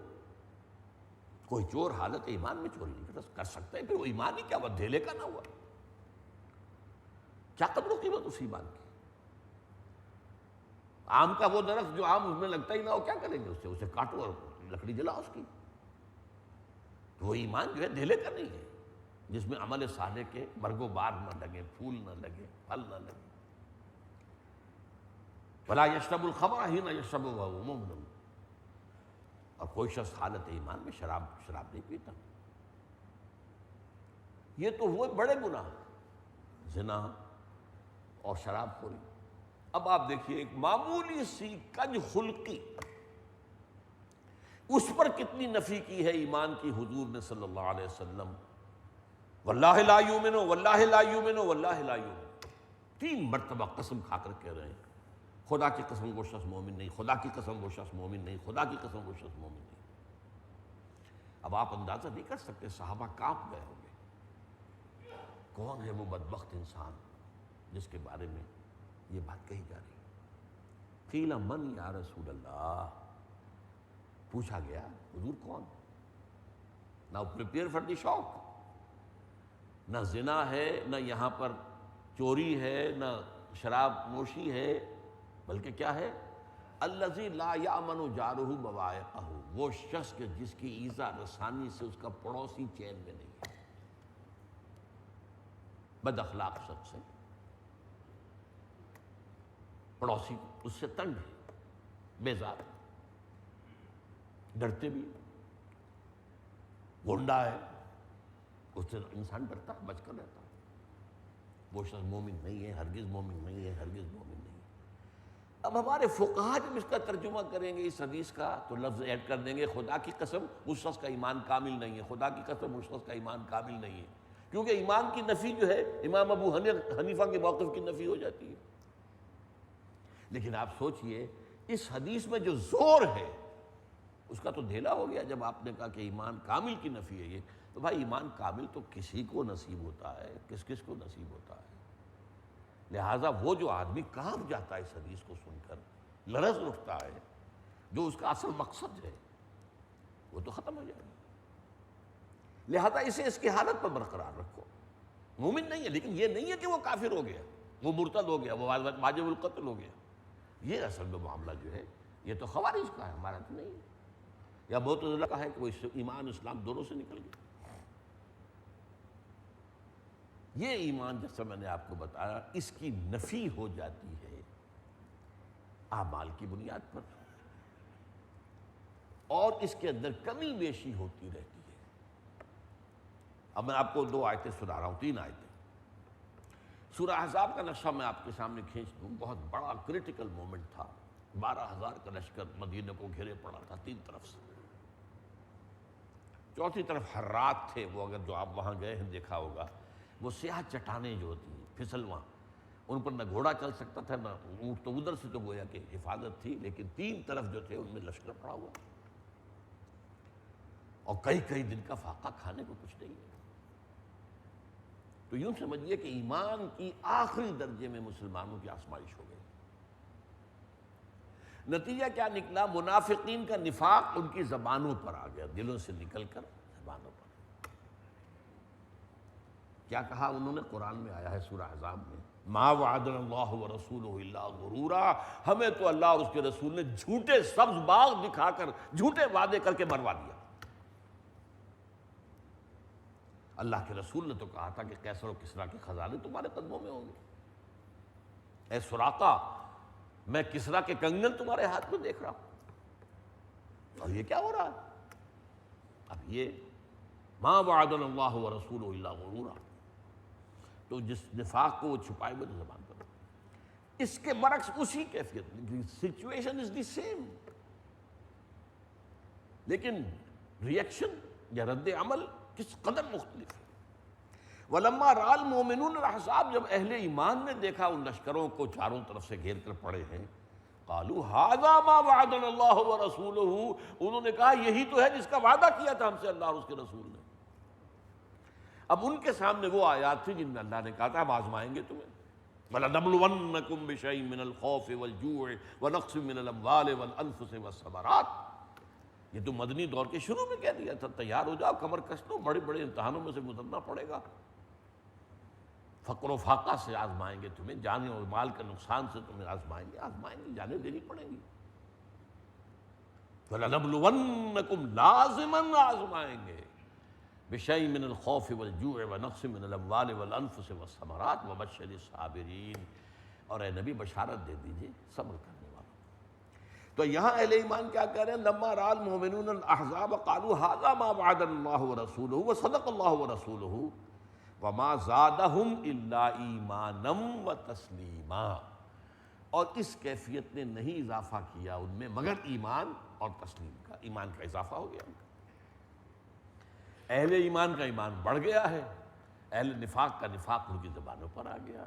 کوئی چور حالت ایمان میں چوری نہیں کر سکتا ہے، پھر وہ ایمان ہی کیا ہوا، دھیلے کا نہ ہوا. کیا قدر و قیمت اس ایمان کی. آم کا وہ درخت جو آم اس میں لگتا ہی نہ ہو کیا کریں گے اسے کاٹو اور لکڑی جلاؤ اس کی. تو وہ ایمان جو ہے دھیلے کا نہیں ہے جس میں عمل صالح کے برگ و بار نہ لگے، پھول نہ لگے، پھل نہ لگے. ولا یشرب الخمر حین یشرب وہو مؤمن. اور کوئی شخص حالت ایمان میں شراب نہیں پیتا. یہ تو وہ بڑے گناہ زنا اور شراب خوری. اب آپ دیکھیے ایک معمولی سی کج خلقی اس پر کتنی نفی کی ہے ایمان کی حضور نے صلی اللہ علیہ وسلم. واللہ لا یؤمن واللہ لا یؤمن واللہ لا یؤمن. 3 مرتبہ قسم کھا کر کہہ رہے ہیں خدا کی قسم وہ شخص مومن نہیں، خدا کی قسم وہ شخص مومن نہیں، خدا کی قسم وہ شخص مومن نہیں. اب آپ اندازہ نہیں کر سکتے صحابہ کانپ گئے ہوں گے. کون ہے وہ بدبخت انسان جس کے بارے میں یہ بات کہی جا رہی ہے. قیل من یا رسول اللہ. پوچھا گیا حضور کون. نہ پریپیئر فار دی شاک. نہ زنا ہے، نہ یہاں پر چوری ہے، نہ شراب نوشی ہے، بلکہ کیا ہے الذی لا یامن جارہ بوائقہ. وہ شخص کے جس کی ایذا رسانی سے اس کا پڑوسی چین میں نہیں ہے. بد اخلاق شخص ہے، پڑوسی اس سے تنگ ہے، بیزار، ڈرتے بھی، گنڈا ہے، اس سے انسان ڈرتا ہے، بچ کر رہتا ہے. وہ شخص مومن نہیں ہے، ہرگز مومن نہیں ہے، ہرگز مومن نہیں ہے. اب ہمارے فقہا جب اس کا ترجمہ کریں گے اس حدیث کا تو لفظ ایڈ کر دیں گے خدا کی قسم اس شخص کا ایمان کامل نہیں ہے، خدا کی قسم اس شخص کا ایمان کامل نہیں ہے. کیونکہ ایمان کی نفی جو ہے امام ابو حنیفہ کے موقف کی نفی ہو جاتی ہے. لیکن آپ سوچئے اس حدیث میں جو زور ہے اس کا تو دھیلا ہو گیا جب آپ نے کہا کہ ایمان کامل کی نفی ہے. یہ تو بھائی ایمان کامل تو کسی کو نصیب ہوتا ہے، کس کو نصیب ہوتا ہے. لہٰذا وہ جو آدمی کانپ جاتا ہے اس حدیث کو سن کر، لرز اٹھتا ہے، جو اس کا اصل مقصد ہے وہ تو ختم ہو جائے گا. لہذا اسے اس کی حالت پر برقرار رکھو. مومن نہیں ہے لیکن یہ نہیں ہے کہ وہ کافر ہو گیا، وہ مرتد ہو گیا، وہ واجب القتل ہو گیا. یہ اصل میں معاملہ جو ہے یہ تو خوارج کا ہے، ہمارا تو نہیں ہے. یا معتزلہ کا ہے کہ وہ ایمان اسلام دونوں سے نکل گیا. یہ ایمان جیسا میں نے آپ کو بتایا اس کی نفی ہو جاتی ہے اعمال کی بنیاد پر، اور اس کے اندر کمی بیشی ہوتی رہتی ہے. اب میں آپ کو 2 آیتیں سنا رہا ہوں، 3 آیتیں. سورہ احزاب کا نقشہ میں آپ کے سامنے کھینچ دوں. بہت بڑا کریٹیکل مومنٹ تھا. 12,000 کا لشکر مدینہ کو گھیرے پڑا تھا 3 طرف سے. چوتھی طرف حرات تھے، وہ اگر جو آپ وہاں گئے ہیں دیکھا ہوگا، وہ سیاہ چٹانیں جو ہوتی ہیں پھسلواں، ان پر نہ گھوڑا چل سکتا تھا نہ اونٹ. تو ادھر سے تو گویا کہ حفاظت تھی، لیکن 3 طرف جو تھے ان میں لشکر پڑا ہوا اور کئی دن کا فاقہ کھانے کو کچھ نہیں ہے. تو تو یوں سمجھیے کہ ایمان کی آخری درجے میں مسلمانوں کی آزمائش ہو گئی۔ نتیجہ کیا نکلا؟ منافقین کا نفاق ان کی زبانوں پر آ گیا، دلوں سے نکل کر زبانوں پر۔ کیا کہا انہوں نے؟ قرآن میں آیا ہے سورہ احزاب میں، ما وعدنا اللہ ورسولہ الا غرورا، ہمیں تو اللہ اور اس کے رسول نے جھوٹے سبز باغ دکھا کر جھوٹے وعدے کر کے مروا دیا۔ اللہ کے رسول نے تو کہا تھا کہ قیصر و کسریٰ کے خزانے تمہارے قدموں میں ہوں گے، اے سراقہ میں کسریٰ کے کنگن تمہارے ہاتھ میں دیکھ رہا ہوں، اور یہ کیا ہو رہا ہے؟ اب یہ ما وعدنا اللہ ورسولہ الا غرورا، تو جس نفاق کو وہ چھپائے ہوئے تو زبان پر، اس کے برعکس اسی کیفیت، سچویشن از دی سیم، لیکن ریئیکشن یا رد عمل کس قدر مختلف ہے۔ وَلَمَّا رَأَى الْمُؤْمِنُونَ الْأَحْزَابَ، جب اہل ایمان نے دیکھا ان لشکروں کو چاروں طرف سے گھیر کر پڑے ہیں، قَالُوا هَذَا مَا وَعَدَنَا اللَّهُ وَرَسُولُهُ، انہوں نے کہا یہی تو ہے جس کا وعدہ کیا تھا ہم سے اللہ اور اس کے رسول نے۔ اب ان کے سامنے وہ آیات تھی جن میں اللہ نے کہا تھا ہم آزمائیں گے تمہیں، وَلَنَبْلُوَنَّكُمْ بِشَيْءٍ مِّنَ الْخَوْفِ وَالْجُوعِ وَنَقْصٍ مِّنَ الْأَمْوَالِ وَالْأَنفُسِ وَالثَّمَرَاتِ، یہ تو مدنی دور کے شروع میں کہہ دیا تھا، تیار ہو جاؤ، کمر کس لو، بڑے بڑے امتحانوں میں سے گزرنا پڑے گا، فقر و فاقہ سے آزمائیں گے تمہیں، جان اور مال کے نقصان سے تمہیں آزمائیں گے، جانیں دینی پڑیں گی، وَلَنَبْلُوَنَّكُمْ لازماً آزمائیں گے، بِشَيْءٍ مِّنَ الْخَوْفِ وَالْجُوعِ وَنَقْصٍ مِّنَ الْأَمْوَالِ وَالْأَنفُسِ وَالثَّمَرَاتِ وَبَشِّرِ الصَّابِرِينَ، اور اے نبی بشارت دے دیجئے صبر کرنے والوں۔ تو یہاں اہل ایمان کیا کہہ رہے ہیں؟ لما رأى المؤمنون الاحزاب قالوا هذا ما وعدنا الله ورسوله وصدق الله ورسوله وما زادهم الا ایمانا وتسلیما، اور اس کیفیت نے نہیں اضافہ کیا ان میں مگر ایمان اور تسلیم کا، ایمان کا اضافہ ہو گیا۔ اہل ایمان کا ایمان بڑھ گیا ہے، اہل نفاق کا نفاق ان کی زبانوں پر آ گیا۔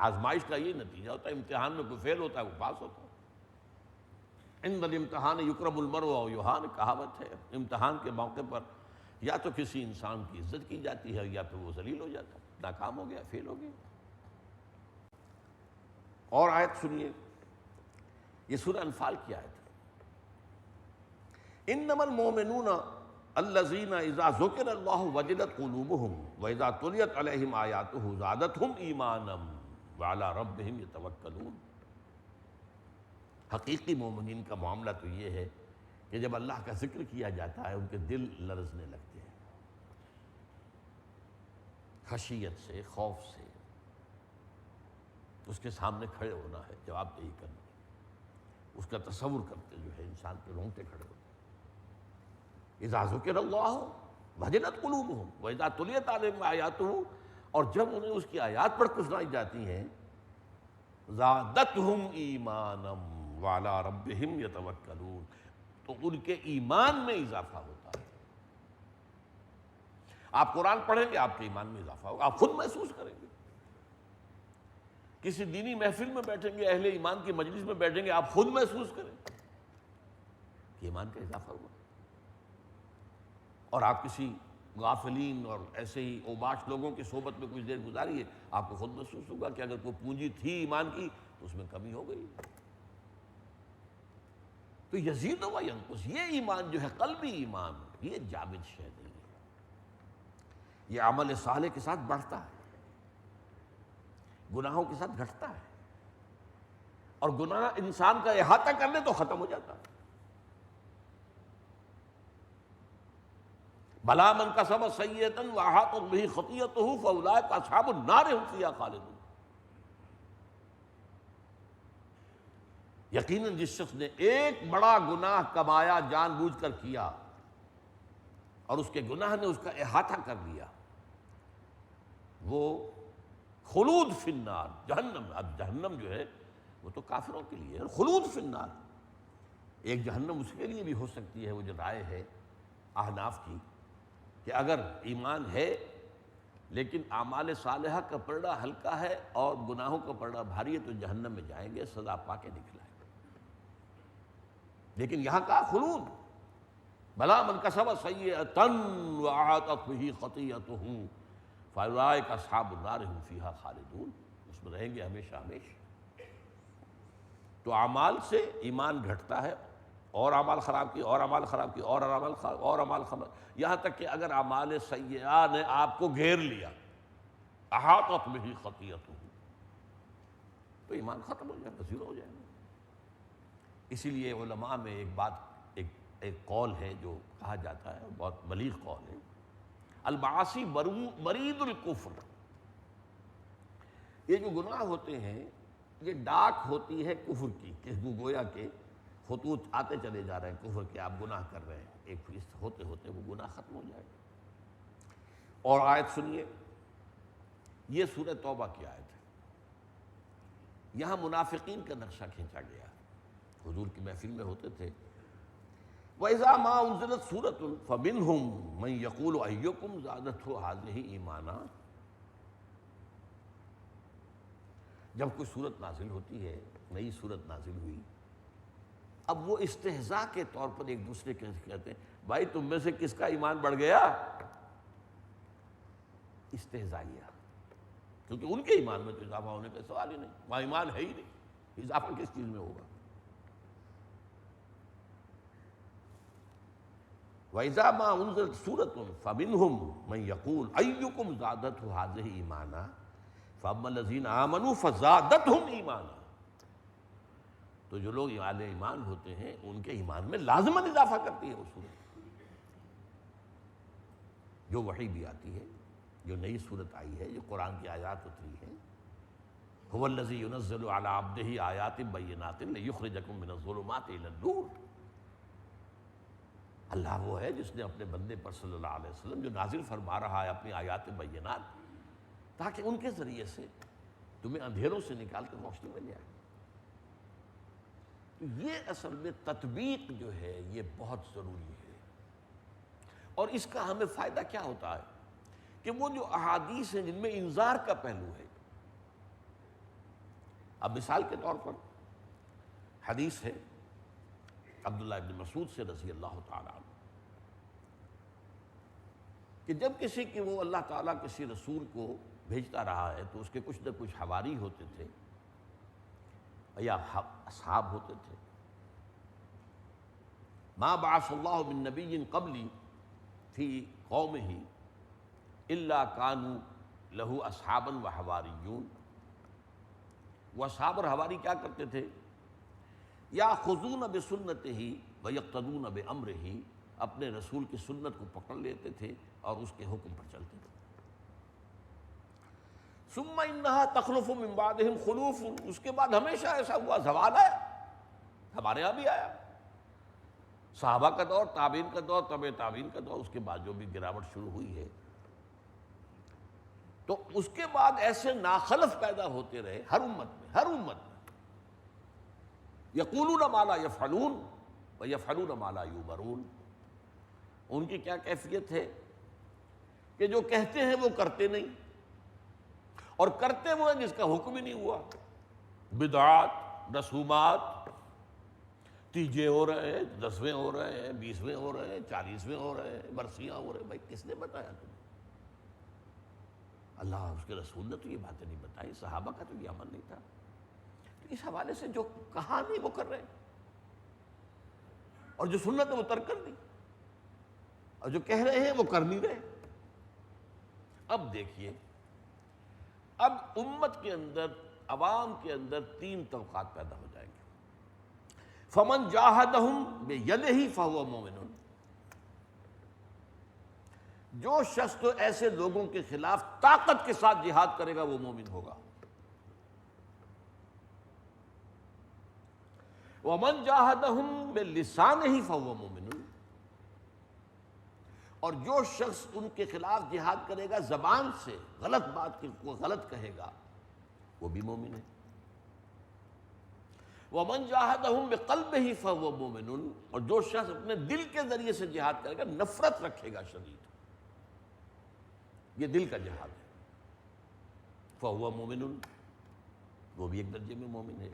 آزمائش کا یہ نتیجہ ہوتا ہے، امتحان میں کوئی فیل ہوتا ہے وہ پاس ہوتا ہے۔ عند الامتحان یکرم المرء او یہان، کہاوت ہے، امتحان کے موقع پر یا تو کسی انسان کی عزت کی جاتی ہے یا پھر وہ ذلیل ہو جاتا ہے، ناکام ہو گیا، فیل ہو گیا۔ اور آیت سنیے، یہ سورہ انفال کی آیت ہے، انما المؤمنون الذین اذا ذکر اللہ وجلت قلوبہم واذا تلیت علیہم آیاتہ زادتہم ایمانا وعلی ربہم یتوکلون۔ حقیقی مومنین کا معاملہ تو یہ ہے کہ جب اللہ کا ذکر کیا جاتا ہے ان کے دل لرزنے لگتے ہیں، خشیت سے، خوف سے، اس کے سامنے کھڑے ہونا ہے، جواب دہی کرنا ہے، اس کا تصور کرتے جو ہے انسان کے رونگٹے کھڑے ہوتے ہیں۔ اذا ذکر اللہ وجلت قلوبہم واذا تلیت علیہم آیاتہ، اور جب انہیں اس کی آیات پڑھ کر سنائی جاتی ہیں، زادتہم ایمانا وعلی ربہم یتوکلون، تو ان کے ایمان میں اضافہ ہوتا ہے۔ آپ قرآن پڑھیں گے آپ کے ایمان میں اضافہ ہوگا، آپ خود محسوس کریں گے۔ کسی دینی محفل میں بیٹھیں گے، اہل ایمان کی مجلس میں بیٹھیں گے، آپ خود محسوس کریں کہ ایمان کا اضافہ ہوا۔ اور آپ کسی غافلین اور ایسے ہی اوباش لوگوں کی صحبت میں کچھ دیر گزاریے، آپ کو خود محسوس ہوگا کہ اگر کوئی پونجی تھی ایمان کی تو اس میں کمی ہو گئی۔ تو یزید و ینقص، یہ ایمان جو ہے قلبی ایمان، یہ جامد شے نہیں ہے، یہ عمل صالح کے ساتھ بڑھتا ہے، گناہوں کے ساتھ گھٹتا ہے، اور گناہ انسان کا احاطہ کر لے تو ختم ہو جاتا ہے۔ بلا من کسب سیئۃ واحاطت بہ خطیئتہ فاولئک اصحاب النار هم فیہا خالدون۔ یقیناً جس شخص نے ایک بڑا گناہ کمایا، جان بوجھ کر کیا، اور اس کے گناہ نے اس کا احاطہ کر لیا، وہ خلود فی النار، جہنم۔ اب جہنم جو ہے وہ تو کافروں کے لیے ہے، خلود فی النار۔ ایک جہنم اس کے لیے بھی ہو سکتی ہے، وہ جو رائے ہے احناف کی کہ اگر ایمان ہے لیکن اعمال صالحہ کا پلڑا ہلکا ہے اور گناہوں کا پلڑا بھاری ہے تو جہنم میں جائیں گے، سزا پا کے نکلائیں گے۔ لیکن یہاں کہا خلود، بلا من کسب سیئۃ واحاطت بہ خطیئتہ فَأُولَٰئِکَ أَصْحَابُ النَّارِ هُمْ فِيهَا خَالِدُونَ، اس میں رہیں گے ہمیشہ ہمیشہ۔ تو اعمال سے ایمان گھٹتا ہے، اور اعمال خراب کی، اور اعمال خراب کی، اور اعمال خراب، اور اعمال خراب، یہاں تک کہ اگر اعمال سیئہ نے آپ کو گھیر لیا، احاطت بہ خطیئتہ، تو ایمان ختم ہو جائے گا، زیرو ہو جائے گا۔ اسی لیے علماء میں ایک بات، ایک قول ہے جو کہا جاتا ہے، بہت بلیغ قول ہے، المعاصی برید الکفر، یہ جو گناہ ہوتے ہیں یہ ڈاک ہوتی ہے کفر کی، کہ گویا کہ خطوط آتے چلے جا رہے ہیں کفر کے، آپ گناہ کر رہے ہیں، ایک فیصد ہوتے ہوتے وہ گناہ ختم ہو جائے گا۔ اور آیت سنیے، یہ سورہ توبہ کی آیت ہے، یہاں منافقین کا نقشہ کھینچا گیا۔ حضور کی محفل میں ہوتے تھے، وَإِذَا مَا أُنزِلَتْ سُورَةٌ فَمِنْهُمْ مَنْ يَقُولُ أَيُّكُمْ زَادَتْهُ هَٰذِهِ ایمانا، جب کوئی صورت نازل ہوتی ہے، نئی صورت نازل ہوئی، اب وہ استہزاء کے طور پر ایک دوسرے کے کہتے ہیں بھائی تم میں سے کس کا ایمان بڑھ گیا، استہزائیہ، کیونکہ ان کے ایمان میں تو اضافہ ہونے کا سوال ہی نہیں، وہاں ایمان ہے ہی نہیں، اضافہ کس چیز میں ہوگا۔ وَإِذَا مَا أُنزِلَتْ سُورَةٌ فَمِنْهُمْ مَنْ يَقُولُ أَيُّكُمْ زَادَتْهُ هَٰذِهِ ایمانا فَأَمَّا الَّذِينَ آمَنُوا فَزَادَتْهُمْ ایمانا، تو جو لوگ اہل ایمان ہوتے ہیں ان کے ایمان میں لازماً اضافہ کرتی ہے وہ سورت، جو وحی بھی آتی ہے، جو نئی صورت آئی ہے، جو قرآن کی آیات اتری ہیں۔ هُوَ الَّذِي يُنَزِّلُ عَلَىٰ عَبْدِهِ آیَاتٍ بَيِّنَاتٍ لِيُخْرِجَكُم مِّنَ الظُّلُمَاتِ إِلَى النُّورِ، اللہ وہ ہے جس نے اپنے بندے پر صلی اللہ علیہ وسلم جو نازل فرما رہا ہے اپنی آیات بینات، تاکہ ان کے ذریعے سے تمہیں اندھیروں سے نکال کر روشنی مل جائے۔ تو یہ اصل میں تطبیق جو ہے یہ بہت ضروری ہے، اور اس کا ہمیں فائدہ کیا ہوتا ہے کہ وہ جو احادیث ہیں جن میں انذار کا پہلو ہے، اب مثال کے طور پر حدیث ہے عبداللہ ابن مسعود سے رضی اللہ تعالیٰ عنہ کہ جب کسی کی وہ اللہ تعالیٰ کسی رسول کو بھیجتا رہا ہے تو اس کے کچھ نہ کچھ حواری ہوتے تھے یا اصحاب ہوتے تھے، ما بعث اللہ من نبی قبلی فی قومہ الا کانوا لہ اصحابا و حواریون، وہ اصحاب اور حواری کیا کرتے تھے، یاخذون بسنتہ ویقتدون بامرہ، اپنے رسول کی سنت کو پکڑ لیتے تھے اور اس کے حکم پر چلتے تھے۔ ثم انہا تخلف من بعدہم خلوف، اس کے بعد ہمیشہ ایسا ہوا، زوال آیا، ہمارے یہاں بھی آیا، صحابہ کا دور، تابعین کا دور، تبع تابعین کا دور، اس کے بعد جو بھی گراوٹ شروع ہوئی ہے، تو اس کے بعد ایسے ناخلف پیدا ہوتے رہے ہر امت میں، ہر امت میں، یقولون ما لا یفعلون ویفعلون ما لا یؤمرون، ان کی کیا کیفیت ہے کہ جو کہتے ہیں وہ کرتے نہیں، اور کرتے وہ ہیں جس کا حکم ہی نہیں ہوا، بدعات، رسومات، تیجے ہو رہے ہیں، 10ویں ہو رہے ہیں، 20ویں ہو رہے ہیں، 40ویں ہو رہے ہیں، برسیاں ہو رہے ہیں، بھائی کس نے بتایا تمہیں؟ اللہ اس کے رسول نے تو یہ باتیں نہیں بتائی، صحابہ کا تو یہ عمل نہیں تھا، تو اس حوالے سے جو کہا نہیں وہ کر رہے ہیں، اور جو سنت ہے وہ ترک کر دی، اور جو کہہ رہے ہیں وہ کر نہیں رہے۔ اب دیکھیے، اب امت کے اندر، عوام کے اندر 3 طبقات پیدا ہو جائیں گے۔ فمن جاہدہم بیدہ فہو مومن، جو شخص تو ایسے لوگوں کے خلاف طاقت کے ساتھ جہاد کرے گا وہ مومن ہوگا۔ ومن جاہدہم بلسانہ فہو مومن، اور جو شخص ان کے خلاف جہاد کرے گا زبان سے، غلط بات کو غلط کہے گا، وہ بھی مومن ہے۔ ومن جاہدہم بقلبہ فہو مومن، اور جو شخص اپنے دل کے ذریعے سے جہاد کرے گا، نفرت رکھے گا شدید، یہ دل کا جہاد ہے، فہو مومن، وہ بھی ایک درجے میں مومن ہے۔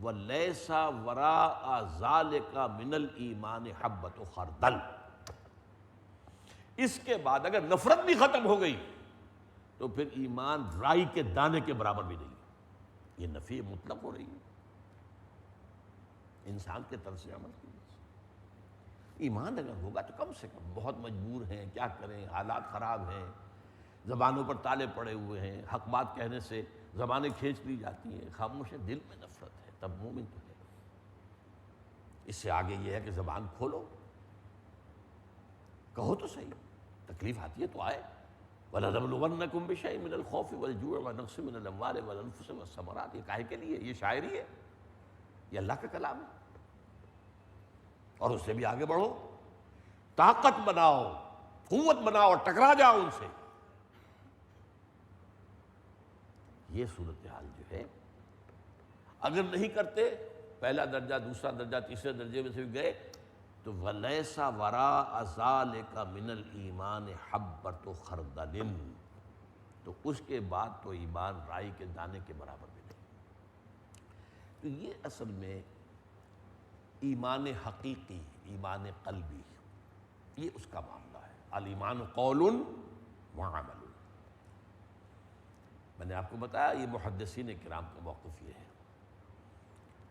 وَلَيْسَ وَرَاءَ ذَلِكَ مِنَ الْإِيمَانِ حَبَّةُ خَرْدَلٍ، اس کے بعد اگر نفرت بھی ختم ہو گئی تو پھر ایمان رائی کے دانے کے برابر بھی نہیں ہے۔ یہ نفی مطلق ہو رہی ہے انسان کے طرز عمل کی وجہ سے۔ ایمان اگر ہوگا تو کم سے کم، بہت مجبور ہیں، کیا کریں، حالات خراب ہیں، زبانوں پر تالے پڑے ہوئے ہیں، حق بات کہنے سے زبانیں کھینچ لی جاتی ہیں، خاموش ہے، دل میں نفرت ہے، تب مومن تو ہے۔ اس سے آگے یہ ہے کہ زبان کھولو، کہو تو صحیح، تکلیف آتی ہے تو آئے۔ وَلَنَبْلُوَنَّكُمْ بِشَيْءٍ مِّنَ الْخَوْفِ وَالْجُوعِ وَنَقْصٍ مِّنَ الْأَمْوَالِ وَالْأَنفُسِ وَالثَّمَرَاتِ۔ یہ کاہے کے لیے؟ یہ شاعری ہے، یہ اللہ کا کلام ہے۔ اور اس سے بھی آگے بڑھو، طاقت بناؤ، قوت بناؤ اور ٹکرا جاؤ ان سے۔ یہ صورتحال جو ہے اگر نہیں کرتے، پہلا درجہ، دوسرا درجہ، تیسرے درجے میں سے بھی گئے تو وَلَيْسَ وَرَاءَ ذَلِكَ مِنَ الْإِيمَانِ حَبَّةُ خَرْدَلٍ، تو اس کے بعد تو ایمان رائی کے دانے کے برابر بھی نہیں۔ تو یہ اصل میں ایمان حقیقی، ایمان قلبی، یہ اس کا معاملہ ہے۔ الایمان قول وعمل۔ میں نے آپ کو بتایا یہ محدثین کرام کا موقف یہ ہے،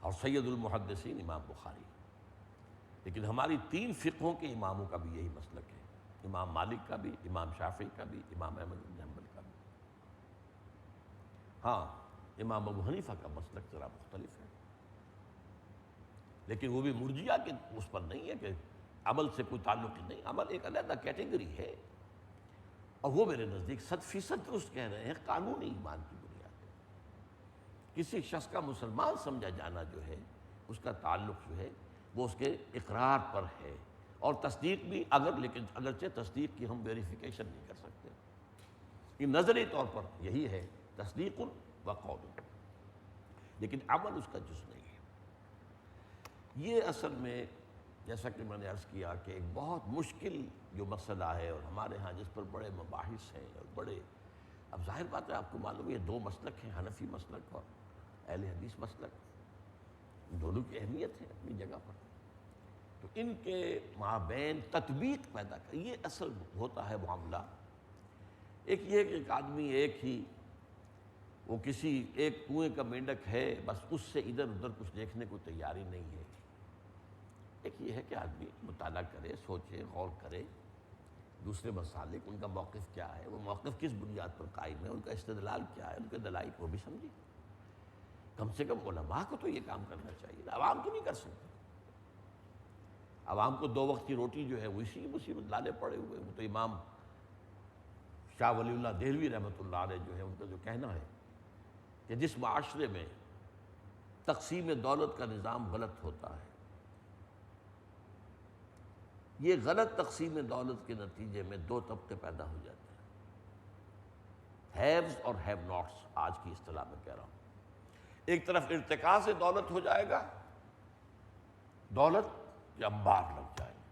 اور سید المحدثین امام بخاری، لیکن ہماری 3 فقہوں کے اماموں کا بھی یہی مسلک ہے، امام مالک کا بھی، امام شافعی کا بھی، امام احمد بن حنبل کا بھی۔ ہاں، امام ابو حنیفہ کا مسلک ذرا مختلف ہے، لیکن وہ بھی مرجئہ کے اس پر نہیں ہے کہ عمل سے کوئی تعلق ہی نہیں، عمل ایک علیحدہ کیٹیگری ہے، اور وہ میرے نزدیک 100% درست کہہ رہے ہیں، قانون ایمان کی بنیاد ہے۔ کسی شخص کا مسلمان سمجھا جانا جو ہے، اس کا تعلق جو ہے وہ اس کے اقرار پر ہے، اور تصدیق بھی، لیکن اگرچہ تصدیق کی ہم ویریفیکیشن نہیں کر سکتے، یہ نظری طور پر یہی ہے، تصدیق و قول، لیکن عمل اس کا جز نہیں ہے۔ یہ اصل میں جیسا کہ میں نے عرض کیا کہ ایک بہت مشکل جو مسئلہ ہے، اور ہمارے ہاں جس پر بڑے مباحث ہیں اور بڑے، اب ظاہر بات ہے آپ کو معلوم ہے یہ 2 مسلک ہیں، حنفی مسلک اور اہل حدیث مسلک، دونوں کی اہمیت ہے اپنی جگہ پر، تو ان کے مابین تطبیق پیدا کر، یہ اصل ہوتا ہے معاملہ۔ ایک یہ کہ ایک آدمی ایک ہی، وہ کسی ایک کنویں کا مینڈک ہے، بس اس سے ادھر ادھر کچھ دیکھنے کو تیاری نہیں ہے۔ ایک یہ ہے کہ آدمی مطالعہ کرے، سوچے، غور کرے، دوسرے مسالک، ان کا موقف کیا ہے، وہ موقف کس بنیاد پر قائم ہے، ان کا استدلال کیا ہے، ان کے دلائل کو بھی سمجھے۔ کم سے کم علماء کو تو یہ کام کرنا چاہیے، عوام تو نہیں کر سکتے۔ عوام کو 2 وقت کی روٹی جو ہے وہ اسی مصیبت لالے پڑے ہوئے۔ وہ تو امام شاہ ولی اللہ دہلوی رحمۃ اللہ علیہ جو ہے ان کا جو کہنا ہے کہ جس معاشرے میں تقسیم دولت کا نظام غلط ہوتا ہے، یہ غلط تقسیم دولت کے نتیجے میں 2 طبقے پیدا ہو جاتے ہیں، ہیوز اور ہیو ناٹس، آج کی اصطلاح میں کہہ رہا ہوں۔ ایک طرف ارتقاء سے دولت ہو جائے گا، دولت کے انبار لگ جائیں گے،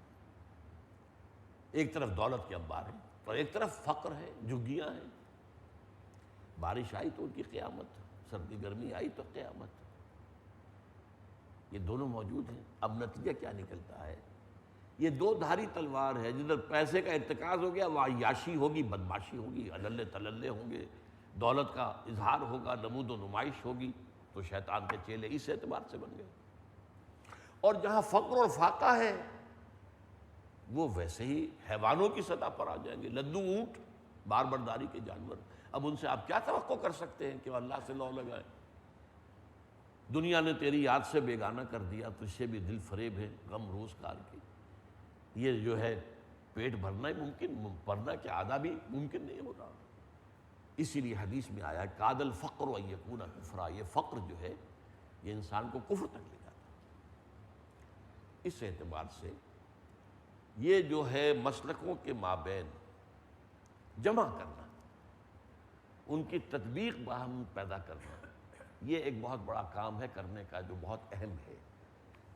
ایک طرف دولت کے انبار ہیں اور ایک طرف فقر ہے، جھگیاں ہیں، بارش آئی تو ان کی قیامت، سردی گرمی آئی تو قیامت، یہ دونوں موجود ہیں۔ اب نتیجہ کیا نکلتا ہے؟ یہ 2 دھاری تلوار ہے، جدھر پیسے کا ارتکاز ہو گیا وہاں عیاشی ہوگی، بدماشی ہوگی، عللے تللے ہوں گے، دولت کا اظہار ہوگا، نمود و نمائش ہوگی، تو شیطان کے چیلے اس اعتبار سے بن گئے۔ اور جہاں فقر اور فاقہ ہے وہ ویسے ہی حیوانوں کی سطح پر آ جائیں گے، لدو اونٹ، بار برداری کے جانور۔ اب ان سے آپ کیا توقع کر سکتے ہیں کہ وہ اللہ سے لو لگائیں؟ دنیا نے تیری یاد سے بیگانہ کر دیا، تجھ سے بھی دل فریب ہے غم روزگار کی، یہ جو ہے پیٹ بھرنا ہی ممکن، بھرنا کیا آدھا بھی ممکن نہیں ہو رہا۔ اسی لیے حدیث میں آیا کاد الفقر ان یکون کفرا، یہ فقر جو ہے یہ انسان کو کفر تک لے جاتا ہے۔ اس اعتبار سے یہ جو ہے مسلکوں کے مابین جمع کرنا، ان کی تطبیق باہم پیدا کرنا، یہ ایک بہت بڑا کام ہے کرنے کا، جو بہت اہم ہے،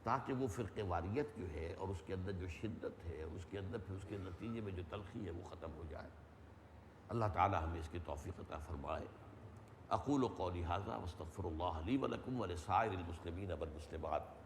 تاکہ وہ فرقے واریت جو ہے اور اس کے اندر جو شدت ہے اور اس کے اندر پھر اس کے نتیجے میں جو تلخی ہے وہ ختم ہو جائے۔ اللہ تعالی ہمیں اس کی توفیق عطا فرمائے۔ اقول قولی ھذا واستغفر اللہ لی ولکم ولسائر المسلمین والمسلمات